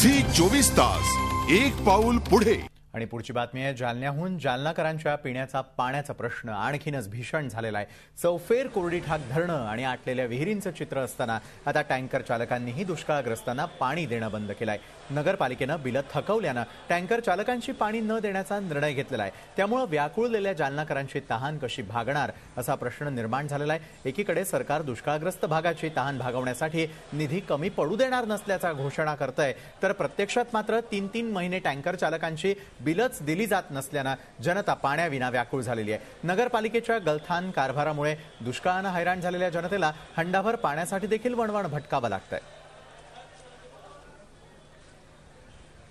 Zee 24 तास एक पाऊल पुढे। आणि पुढची बातमी आहे जालन्याहून। जालनाकरांच्या पिण्याचा पाण्याचा प्रश्न आणखीनच भीषण झालेला आहे। चौफेर कोरडीठाक धरणं आणि आटलेल्या विहिरींचं चित्र असताना आता टँकर चालकांनीही दुष्काळग्रस्तांना पाणी देणं बंद केलंय। नगरपालिकेनं बिलं थकवल्यानं टँकर चालकांची पाणी न देण्याचा निर्णय घेतलेला आहे। त्यामुळे व्याकुळलेल्या जालनाकरांची तहान कशी भागणार असा प्रश्न निर्माण झालेला आहे। एकीकडे सरकार दुष्काळग्रस्त भागाची तहान भागवण्यासाठी निधी कमी पडू देणार नसल्याचा घोषणा करतंय, तर प्रत्यक्षात मात्र 3-3 महिने टँकर चालकांची बिलच दिली जात नसल्यानं जनता पाण्याविना व्याकुळ झालेली आहे। नगरपालिकेच्या गलथान कारभारामुळे दुष्काळानं हैराण झालेल्या जनतेला हंडाभर पाण्यासाठी देखील वणवण भटकावं लागतंय।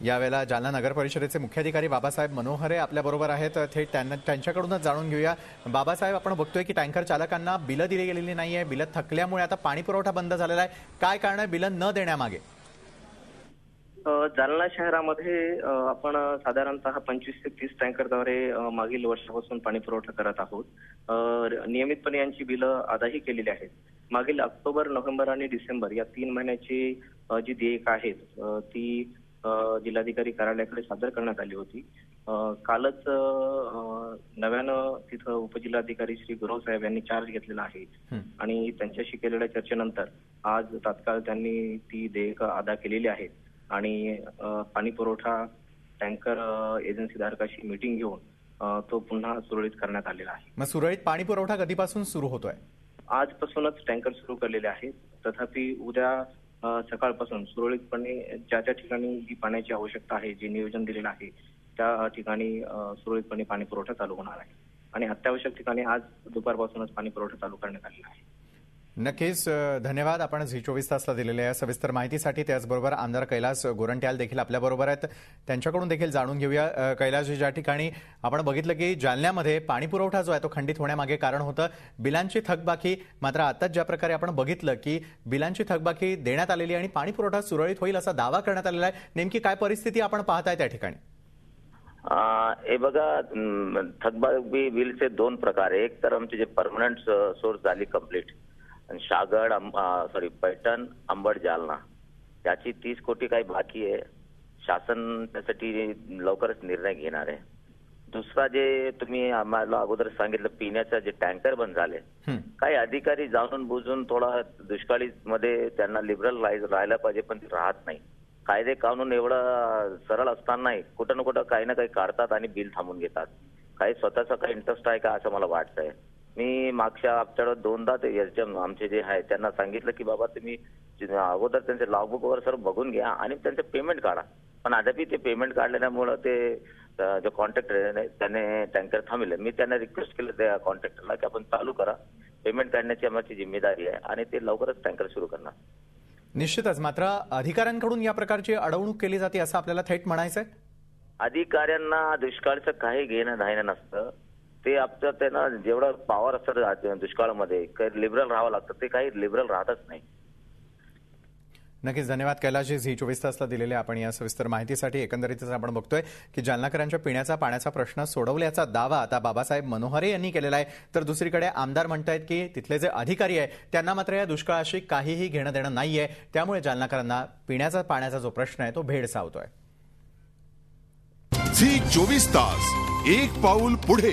यावेळेला जालना नगर परिषदेचे मुख्याधिकारी बाबासाहेब मनोहरे आपल्याबरोबर आहेत। थेट त्यांच्याकडूनच जाणून घेऊया। बाबासाहेब, आपण बघतोय की टँकर चालकांना बिलं दिली गेलेली नाहीये, बिलं थकल्यामुळे आता पाणी पुरवठा बंद झालेला आहे। काय कारण आहे बिलं न देण्यामागे? जालना शहरामध्ये आपण साधारणतः 25 ते 30 टँकरद्वारे मागील वर्षापासून पाणी पुरवठा करत आहोत। नियमितपणे यांची बिलं अदाही केलेली आहेत। मागील ऑक्टोबर, नोव्हेंबर आणि डिसेंबर या 3 महिन्याची जी देयक आहेत ती जिल्हाधिकारी कार्यालयाकडे सादर करण्यात आली होती। कालच नव्यानं तिथं उपजिल्हाधिकारी श्री गुरव साहेब यांनी चार्ज घेतलेला आहे आणि त्यांच्याशी केलेल्या चर्चेनंतर आज तात्काळ त्यांनी ती देयक अदा केलेली आहेत आणि पाणी पुरवठा टँकर एजन्सी धारकाशी मीटिंग घेऊन तो पुन्हा सुरळीत करण्यात आलेला आहे। मग सुरळीत पाणी पुरवठा कधीपासून सुरू होतोय? आजपासूनच टँकर सुरू केलेले आहेत। तथापि उद्या सकाळपासून सुरळीतपणे ज्या ठिकाणी जी पाण्याची आवश्यकता आहे, जे नियोजन दिलेलं आहे त्या ठिकाणी सुरळीतपणे पाणी पुरवठा चालू होणार आहे आणि अत्यावश्यक ठिकाणी आज दुपारपासूनच पाणी पुरवठा चालू करण्यात आलेला आहे। नक्कीच धन्यवाद आपण झी 24 तासला दिलेल्या सविस्तर माहितीसाठी। त्याचबरोबर आमदार कैलास गोरंट्याल देखील आपल्याबरोबर आहेत, त्यांच्याकडून देखील जाणून घेऊया। कैलासजी, ज्या ठिकाणी आपण बघितलं की जालन्यामध्ये पाणी पुरवठा जो आहे तो खंडित होण्यामागे कारण होतं बिलांची थकबाकी, मात्र आताच ज्या प्रकारे आपण बघितलं की बिलांची थकबाकी देण्यात आलेली आणि पाणी पुरवठा सुरळीत होईल असा दावा करण्यात आलेला आहे। नेमकी काय परिस्थिती आपण पाहताय त्या ठिकाणी? हे बघा, थकबाकी बिलचे 2 प्रकार आहे। एक तर आमचे जे परमनंट सोर्स झाली कंप्लीट, शागड पैठण, अंबड, जालना याची 30 कोटी काही बाकी आहे। शासन त्यासाठी लवकरच निर्णय घेणार आहे। दुसरा, जे तुम्ही आम्हाला अगोदर सांगितलं पिण्याचं जे टँकर बंद झाले, काही अधिकारी जाणून बुजून थोडा दुष्काळी मध्ये त्यांना लिबरल राहायला पाहिजे पण ते राहत नाही। कायदे कानून एवढं सरळ असतानाही कुठं ना कुठं काही ना काही काढतात आणि बिल थांबून घेतात। काही स्वतःचा काही इंटरेस्ट आहे का असं मला वाटतंय। मी मागच्या हप्त्यात 2दा ते आमचे जे आहे त्यांना सांगितलं की बाबा तुम्ही अगोदर त्यांचे लॉगबुक वर सर्व बघून घ्या आणि त्यांचे पेमेंट काढा, पण अद्याप ते पेमेंट काढल्यामुळे ते जो कॉन्ट्रॅक्टर आहे त्याने टँकर थांबले। मी त्यांना रिक्वेस्ट केलं त्या कॉन्ट्रॅक्टरला की आपण चालू करा, पेमेंट काढण्याची आमची जिम्मेदारी आहे आणि ते लवकरच टँकर सुरू करणार। निश्चितच, मात्र अधिकाऱ्यांकडून या प्रकारची अडवणूक केली जाते असं आपल्याला थेट म्हणायचंय? अधिकाऱ्यांना दुष्काळाचं काही घेणं धायनं नसतं। ते आपलं त्यांना जेवढं पॉवर असतं दुष्काळामध्ये काही लिबरल राहावं लागतं, ते काही लिबरल राहतच नाही। नक्कीच धन्यवाद कैलासजी झी 24 तासला दिलेल्या आपण या सविस्तर माहितीसाठी। एकंदरीतच आपण बघतोय की जालनाकरांच्या पिण्याचा पाण्याचा प्रश्न सोडवल्याचा दावा आता बाबासाहेब मनोहरे यांनी केलेला आहे, तर दुसरीकडे आमदार म्हणतायत की तिथले जे अधिकारी आहे त्यांना मात्र या दुष्काळाशी काहीही घेणं देणं नाहीये, त्यामुळे जालनाकरांना पिण्याचा पाण्याचा जो प्रश्न आहे तो भेडसावतोय। झी 24 तास एक पाऊल पुढे।